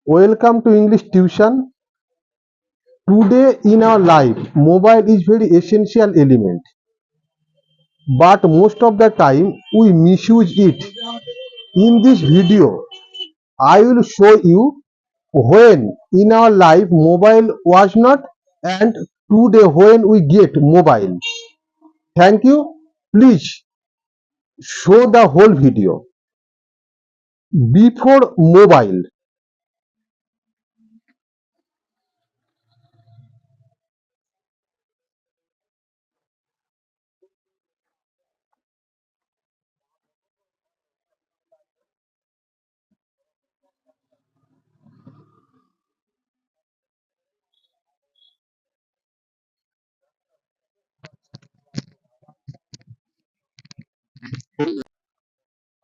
Welcome to English tuition. Today in our life, mobile is very essential element, but most of the time we misuse it. In this video, I will show you when in our life mobile was not and today when we get mobile. Thank you. Please show the whole video. Before mobile,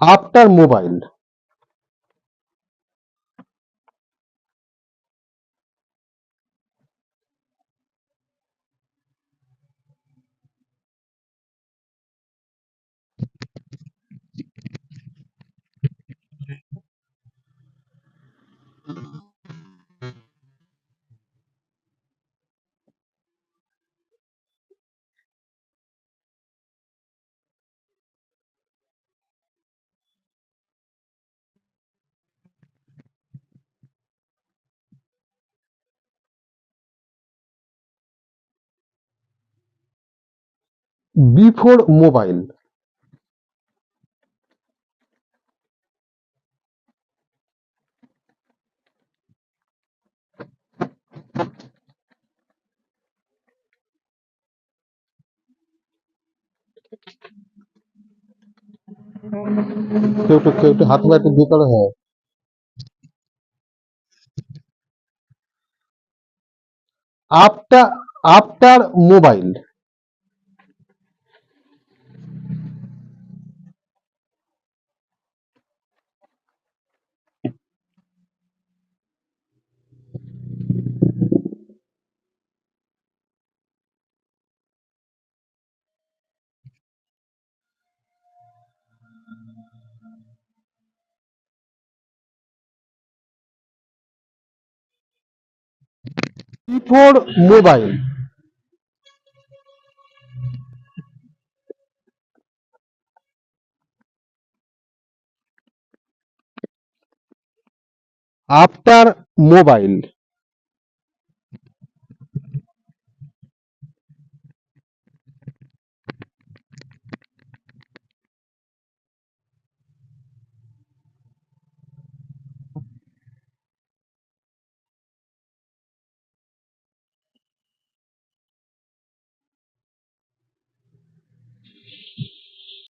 after mobile. Before mobile. কেউ একটু হাত পা একটু বের করো, হ্যাঁ। After mobile. Before mobile. After mobile.